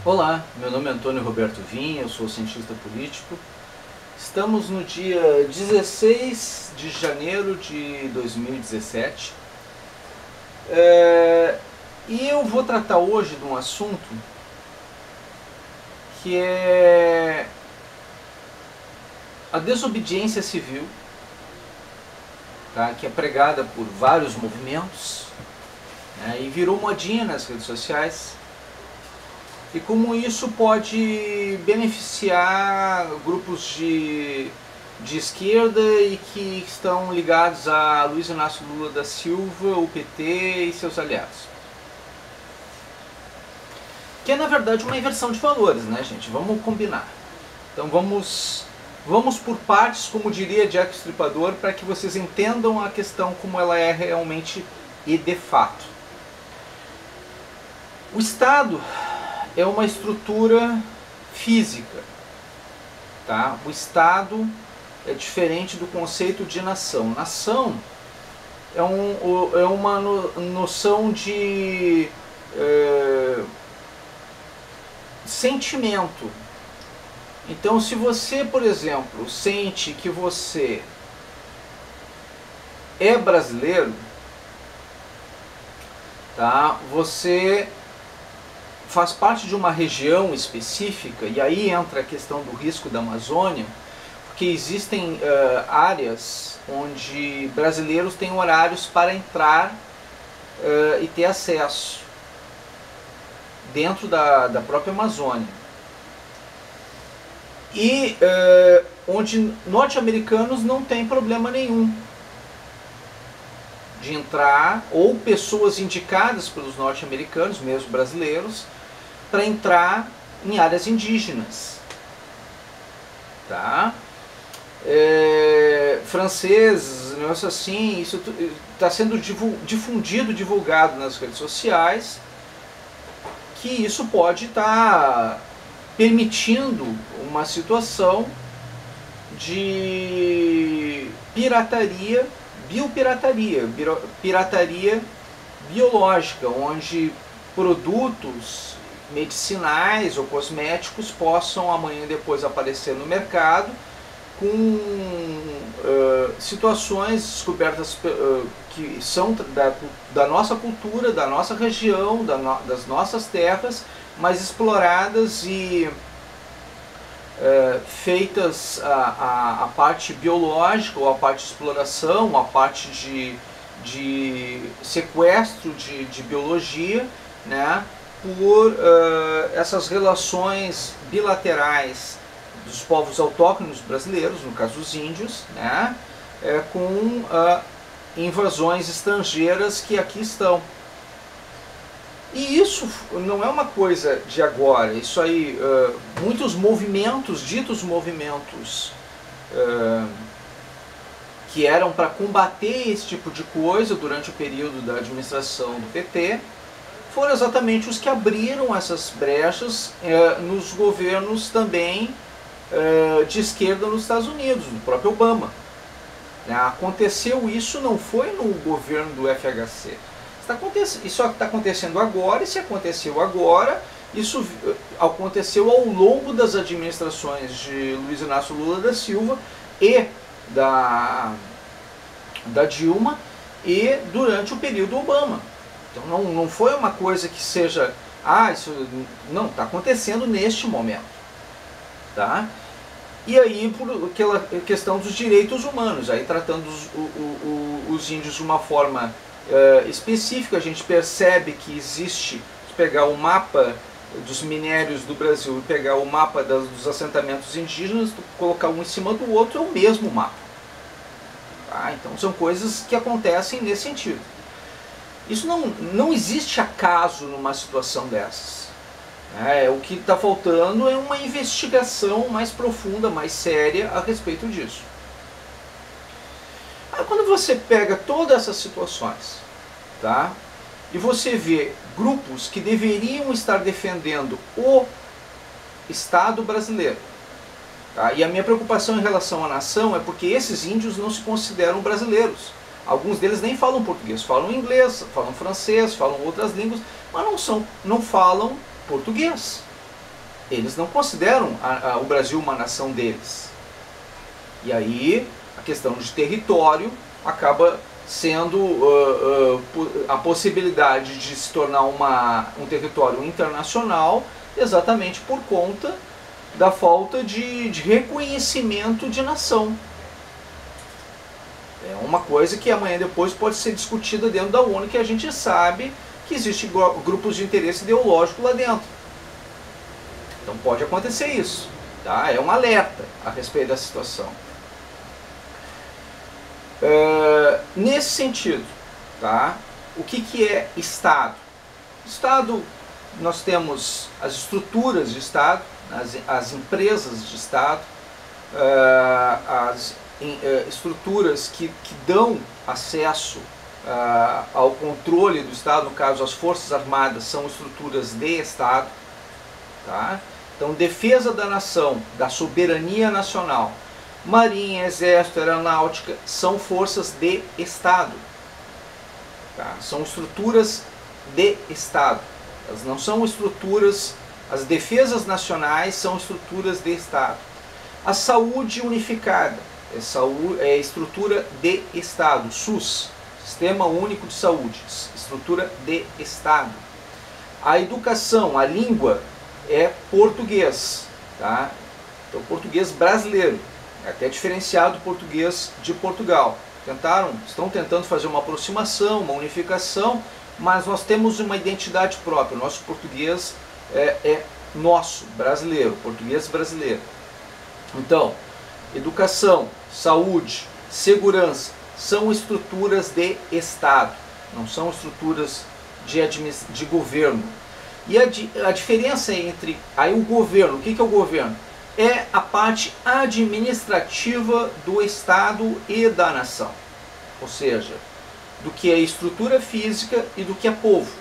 Olá, meu nome é Antônio Roberto Vinha, eu sou cientista político. Estamos no dia 16 de janeiro de 2017 e eu vou tratar hoje de um assunto que é a desobediência civil, tá? Que é pregada por vários movimentos, né? E virou modinha nas redes sociais. E como isso pode beneficiar grupos de esquerda e que estão ligados a Luiz Inácio Lula da Silva, o PT e seus aliados. Que é na verdade uma inversão de valores, né, gente? Vamos combinar. Então vamos por partes, como diria Jack o Estripador, para que vocês entendam a questão como ela é realmente e de fato. O Estado é uma estrutura física, tá? O Estado é diferente do conceito de nação. Nação é uma noção de sentimento. Então, se você, por exemplo, sente que você é brasileiro, tá? Você faz parte de uma região específica, e aí entra a questão do risco da Amazônia, porque existem áreas onde brasileiros têm horários para entrar e ter acesso dentro da própria Amazônia. E onde norte-americanos não tem problema nenhum de entrar, ou pessoas indicadas pelos norte-americanos, mesmo brasileiros, para entrar em áreas indígenas, tá? Franceses, negócio assim, isso está sendo difundido, divulgado nas redes sociais, que isso pode estar permitindo uma situação de pirataria, pirataria biológica, onde produtos medicinais ou cosméticos possam amanhã depois aparecer no mercado com situações descobertas que são da nossa cultura, da nossa região, das nossas terras, mas exploradas e feitas a parte biológica, ou a parte de exploração, a parte de sequestro de biologia, né, por essas relações bilaterais dos povos autóctonos brasileiros, no caso os índios, né, com invasões estrangeiras que aqui estão. E isso não é uma coisa de agora, isso aí, muitos movimentos, ditos movimentos, que eram para combater esse tipo de coisa durante o período da administração do PT, foram exatamente os que abriram essas brechas nos governos também de esquerda nos Estados Unidos, no próprio Obama. Aconteceu isso, não foi no governo do FHC. Isso está acontecendo agora, e se aconteceu agora, isso aconteceu ao longo das administrações de Luiz Inácio Lula da Silva e da Dilma, e durante o período Obama. Então não foi uma coisa que seja, isso não, está acontecendo neste momento. Tá? E aí, por aquela questão dos direitos humanos, aí tratando os índios de uma forma específica, a gente percebe que existe, se pegar o mapa dos minérios do Brasil e pegar o mapa dos assentamentos indígenas, colocar um em cima do outro, é o mesmo mapa. Tá? Então são coisas que acontecem nesse sentido. Isso não existe acaso numa situação dessas. O que está faltando é uma investigação mais profunda, mais séria a respeito disso. Quando você pega todas essas situações, tá, e você vê grupos que deveriam estar defendendo o Estado brasileiro, tá, e a minha preocupação em relação à nação é porque esses índios não se consideram brasileiros. Alguns deles nem falam português, falam inglês, falam francês, falam outras línguas, mas não falam português. eles não consideram o Brasil uma nação deles. E aí a questão de território acaba sendo a possibilidade de se tornar um território internacional, exatamente por conta da falta de reconhecimento de nação. É uma coisa que amanhã depois pode ser discutida dentro da ONU, que a gente sabe que existem grupos de interesse ideológico lá dentro. Então pode acontecer isso. Tá? É um alerta a respeito da situação. Nesse sentido, tá? O que é Estado? Estado, nós temos as estruturas de Estado, as empresas de Estado, as estruturas que dão acesso ao controle do Estado, no caso as Forças Armadas são estruturas de Estado. Tá? Então, defesa da nação, da soberania nacional, Marinha, Exército, Aeronáutica são forças de Estado. Tá? São estruturas de Estado. Elas não são estruturas, as defesas nacionais são estruturas de Estado. A saúde unificada é estrutura de Estado, SUS, Sistema Único de Saúde, estrutura de Estado. A educação, a língua é português, tá? Então, português brasileiro, é até diferenciado do português de Portugal. Estão tentando fazer uma aproximação, uma unificação, mas nós temos uma identidade própria. O nosso português é nosso, brasileiro, português brasileiro. Então, educação, saúde, segurança são estruturas de Estado, não são estruturas de governo. E a diferença entre aí o governo, o que é o governo? É a parte administrativa do Estado e da nação. Ou seja, do que é estrutura física e do que é povo.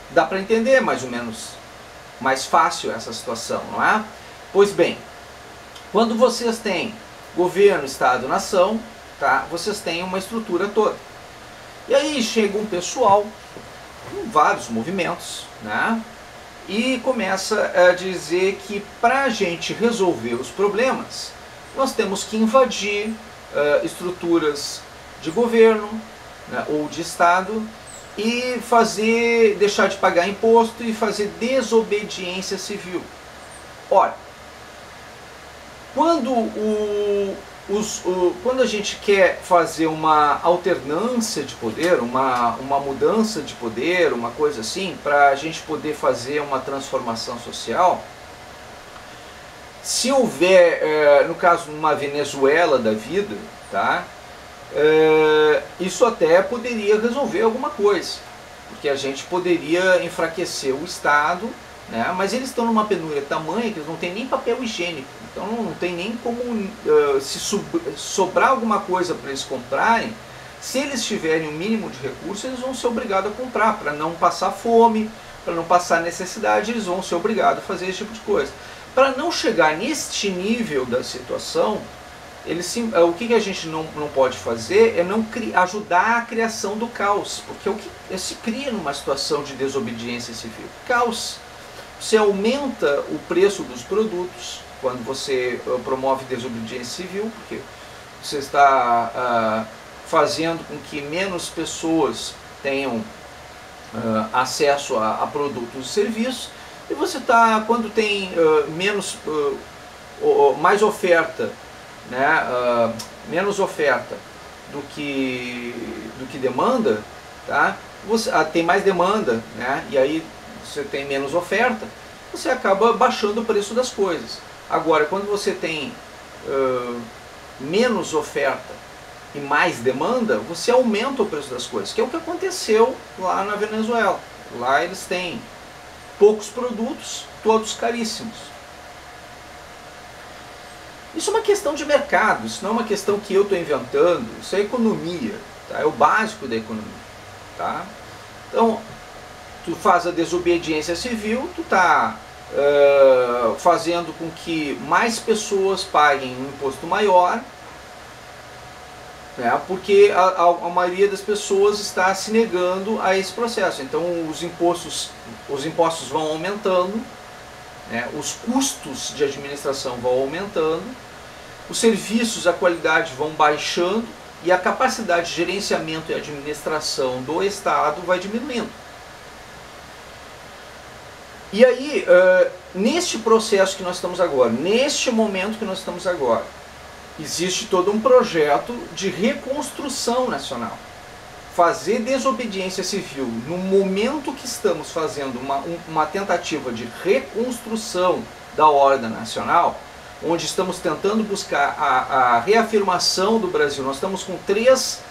Dá para entender mais ou menos mais fácil essa situação, não é? Pois bem, quando vocês têm governo, Estado, nação, tá? Vocês têm uma estrutura toda. E aí chega um pessoal com vários movimentos, né? E começa a dizer que para a gente resolver os problemas, nós temos que invadir estruturas de governo, né, ou de Estado e deixar de pagar imposto e fazer desobediência civil. Ora, quando a gente quer fazer uma alternância de poder, uma mudança de poder, uma coisa assim, para a gente poder fazer uma transformação social, se houver, no caso, uma Venezuela da vida, tá? Isso até poderia resolver alguma coisa, porque a gente poderia enfraquecer o Estado, né? Mas eles estão numa penúria tamanha que eles não têm nem papel higiênico, então não tem nem como se sobrar alguma coisa para eles comprarem. Se eles tiverem um mínimo de recursos, eles vão ser obrigados a comprar, para não passar fome, para não passar necessidade, eles vão ser obrigados a fazer esse tipo de coisa. Para não chegar neste nível da situação, o que a gente não pode fazer é não ajudar a criação do caos, porque o que se cria numa situação de desobediência civil? Caos. Você aumenta o preço dos produtos quando você promove desobediência civil, porque você está fazendo com que menos pessoas tenham acesso a produtos e serviços, e você está, quando tem mais oferta, né, menos oferta do que demanda, tá? Tem mais demanda, né, e aí você tem menos oferta, você acaba baixando o preço das coisas. Agora, quando você tem menos oferta e mais demanda, você aumenta o preço das coisas, que é o que aconteceu lá na Venezuela. Lá eles têm poucos produtos, todos caríssimos. Isso é uma questão de mercado, isso não é uma questão que eu estou inventando, isso é economia, tá? É o básico da economia. Tá? Então, tu faz a desobediência civil, tu está fazendo com que mais pessoas paguem um imposto maior, né, porque a maioria das pessoas está se negando a esse processo. Então os impostos vão aumentando, né, os custos de administração vão aumentando, os serviços, a qualidade vão baixando e a capacidade de gerenciamento e administração do Estado vai diminuindo. E aí, neste processo que nós estamos agora, neste momento que nós estamos agora, existe todo um projeto de reconstrução nacional. Fazer desobediência civil no momento que estamos fazendo uma tentativa de reconstrução da ordem nacional, onde estamos tentando buscar a reafirmação do Brasil. Nós estamos com três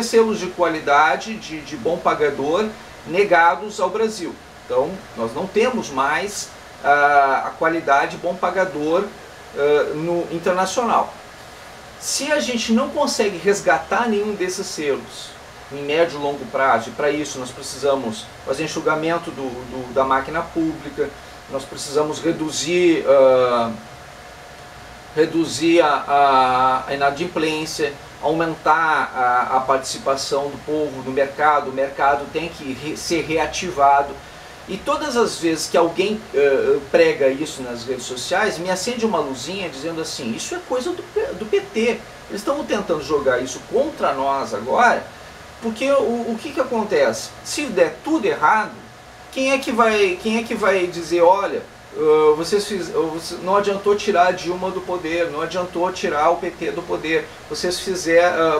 selos de qualidade, de bom pagador, negados ao Brasil. Então, nós não temos mais a qualidade bom pagador no internacional. Se a gente não consegue resgatar nenhum desses selos em médio e longo prazo, e para isso nós precisamos fazer enxugamento da máquina pública, nós precisamos reduzir a inadimplência, aumentar a participação do povo no mercado, o mercado tem que ser reativado. E todas as vezes que alguém prega isso nas redes sociais, me acende uma luzinha dizendo assim, isso é coisa do PT. Eles estão tentando jogar isso contra nós agora, porque o que acontece? Se der tudo errado, quem é que vai dizer, olha, não adiantou tirar a Dilma do poder, não adiantou tirar o PT do poder, vocês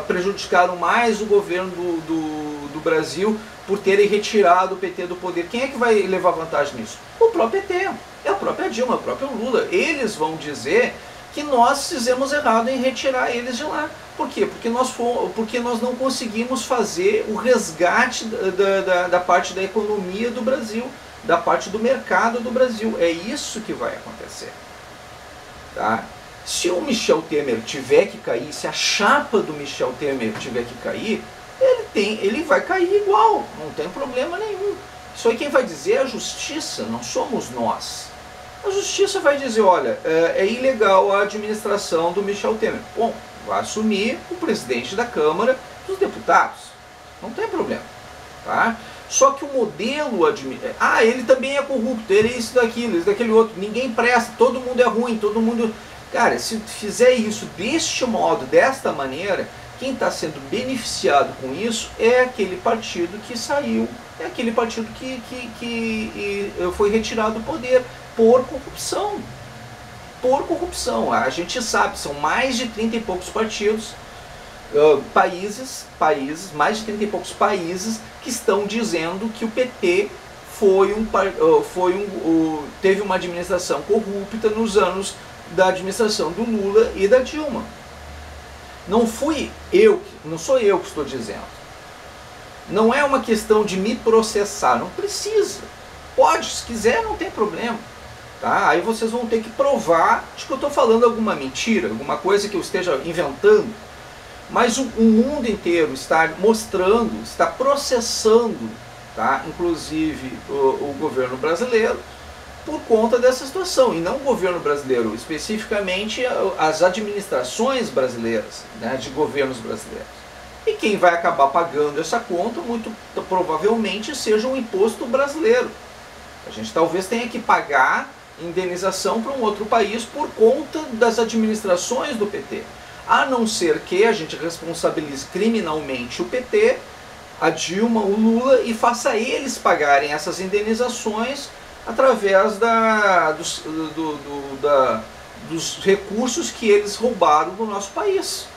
prejudicaram mais o governo do Brasil por terem retirado o PT do poder. Quem é que vai levar vantagem nisso? O próprio PT, é a própria Dilma, o próprio Lula. Eles vão dizer que nós fizemos errado em retirar eles de lá. Por quê? Porque nós não conseguimos fazer o resgate da parte da economia do Brasil, da parte do mercado do Brasil. É isso que vai acontecer. Tá? Se o Michel Temer tiver que cair, se a chapa do Michel Temer tiver que cair, ele vai cair igual, não tem problema nenhum. Isso aí quem vai dizer é a justiça, não somos nós. A justiça vai dizer, olha, é ilegal a administração do Michel Temer. Bom, vai assumir o presidente da Câmara dos Deputados. Não tem problema. Tá? Só que o modelo ele também é corrupto, ele é isso daquilo, isso daquele outro, ninguém presta, todo mundo é ruim, todo mundo... Cara, se fizer isso deste modo, desta maneira, quem está sendo beneficiado com isso é aquele partido que saiu, é aquele partido que foi retirado do poder por corrupção. Por corrupção. A gente sabe, são mais de 30 e poucos partidos, mais de 30 e poucos países que estão dizendo que o PT teve uma administração corrupta nos anos da administração do Lula e da Dilma. Não sou eu que estou dizendo. Não é uma questão de me processar, não precisa. Pode, se quiser, não tem problema. Tá? Aí vocês vão ter que provar de que eu estou falando alguma mentira, alguma coisa que eu esteja inventando. Mas o mundo inteiro está mostrando, está processando, tá? Inclusive o governo brasileiro, por conta dessa situação. E não o governo brasileiro, especificamente as administrações brasileiras, né, de governos brasileiros. E quem vai acabar pagando essa conta, muito provavelmente, seja um imposto brasileiro. A gente talvez tenha que pagar indenização para um outro país por conta das administrações do PT. A não ser que a gente responsabilize criminalmente o PT, a Dilma, o Lula, e faça eles pagarem essas indenizações através dos recursos que eles roubaram do nosso país.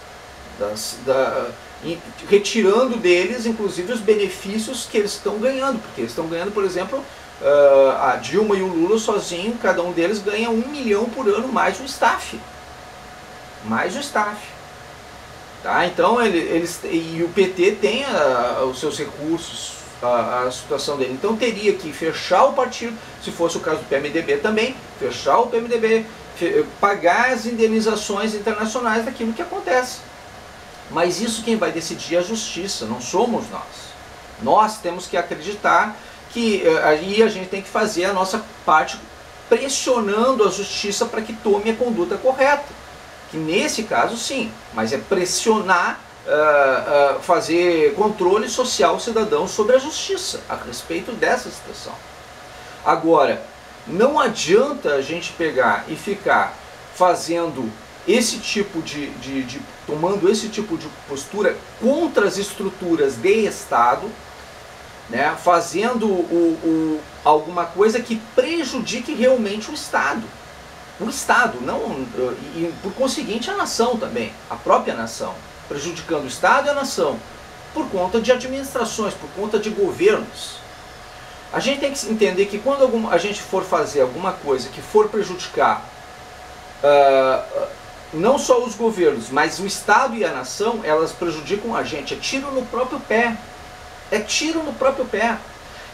Retirando deles, inclusive, os benefícios que eles estão ganhando. Porque eles estão ganhando, por exemplo, a Dilma e o Lula sozinho, cada um deles ganha 1 milhão por ano mais o staff. Mais o staff. Tá? Então, e o PT tem os seus recursos, a situação dele. Então teria que fechar o partido, se fosse o caso do PMDB também, fechar o PMDB, pagar as indenizações internacionais daquilo que acontece. Mas isso quem vai decidir é a justiça, não somos nós. Nós temos que acreditar que aí a gente tem que fazer a nossa parte pressionando a justiça para que tome a conduta correta, que nesse caso sim, mas é pressionar, fazer controle social cidadão sobre a justiça a respeito dessa situação. Agora, não adianta a gente pegar e ficar fazendo esse tipo tomando esse tipo de postura contra as estruturas de Estado, né, fazendo alguma coisa que prejudique realmente o Estado. O Estado, não, e por conseguinte a nação também, a própria nação, prejudicando o Estado e a nação, por conta de administrações, por conta de governos. A gente tem que entender que quando a gente for fazer alguma coisa que for prejudicar não só os governos, mas o Estado e a nação, elas prejudicam a gente. É tiro no próprio pé. É tiro no próprio pé.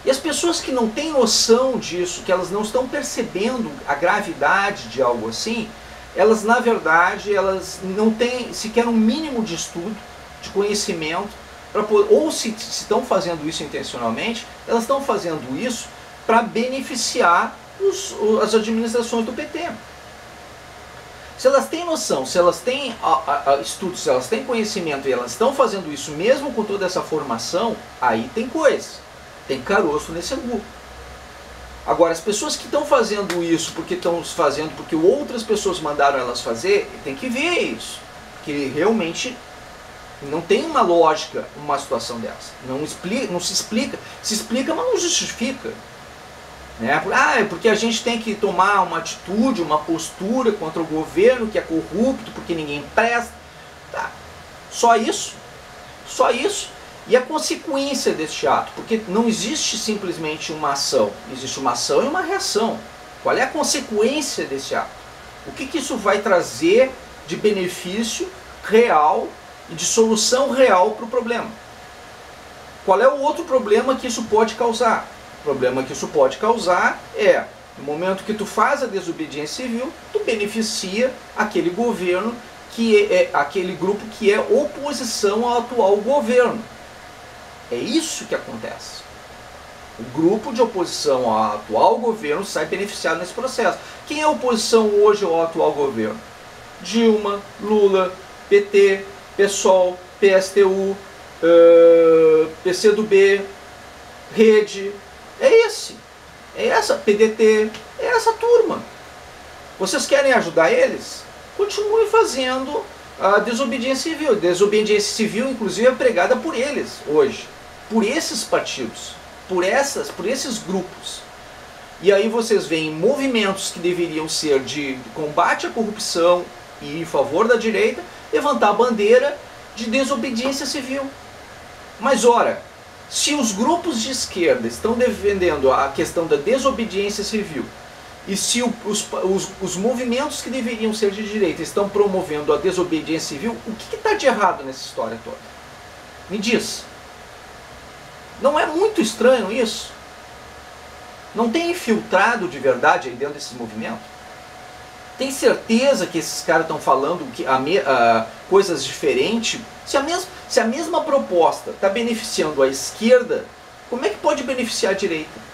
E as pessoas que não têm noção disso, que elas não estão percebendo a gravidade de algo assim, elas na verdade elas não têm sequer um mínimo de estudo, de conhecimento, ou se estão fazendo isso intencionalmente, elas estão fazendo isso para beneficiar as administrações do PT. Se elas têm noção, se elas têm estudo, se elas têm conhecimento e elas estão fazendo isso mesmo com toda essa formação, aí tem coisa, tem caroço nesse angu. Agora, as pessoas que estão fazendo isso porque estão fazendo porque outras pessoas mandaram elas fazer, tem que ver isso, porque realmente não tem uma lógica uma situação dessa. Não se explica, se explica, mas não justifica. Né? Porque a gente tem que tomar uma atitude, uma postura contra o governo que é corrupto, porque ninguém presta. Tá. Só isso. Só isso. E a consequência deste ato? Porque não existe simplesmente uma ação. Existe uma ação e uma reação. Qual é a consequência desse ato? O que isso vai trazer de benefício real e de solução real para o problema? Qual é o outro problema que isso pode causar? O problema que isso pode causar é, no momento que tu faz a desobediência civil, tu beneficia aquele governo, aquele grupo que é oposição ao atual governo. É isso que acontece. O grupo de oposição ao atual governo sai beneficiado nesse processo. Quem é oposição hoje ao atual governo? Dilma, Lula, PT, PSOL, PSTU, PCdoB, Rede. É essa PDT, é essa turma. Vocês querem ajudar eles? Continue fazendo a desobediência civil. Desobediência civil, inclusive, é pregada por eles hoje, por esses partidos, por esses grupos. E aí vocês veem movimentos que deveriam ser de combate à corrupção e em favor da direita, levantar a bandeira de desobediência civil. Mas ora, se os grupos de esquerda estão defendendo a questão da desobediência civil, e se os movimentos que deveriam ser de direita estão promovendo a desobediência civil, o que está de errado nessa história toda? Me diz. Não é muito estranho isso? Não tem infiltrado de verdade aí dentro desses movimentos? Tem certeza que esses caras estão falando coisas diferentes? Se a mesma proposta está beneficiando a esquerda, como é que pode beneficiar a direita?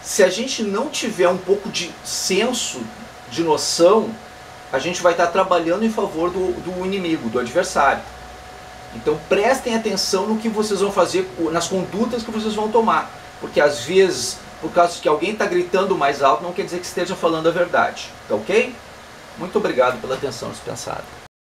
Se a gente não tiver um pouco de senso, de noção, a gente vai estar trabalhando em favor do inimigo, do adversário. Então prestem atenção no que vocês vão fazer, nas condutas que vocês vão tomar. Porque às vezes, por causa que alguém está gritando mais alto, não quer dizer que esteja falando a verdade. Tá ok? Muito obrigado pela atenção dispensada.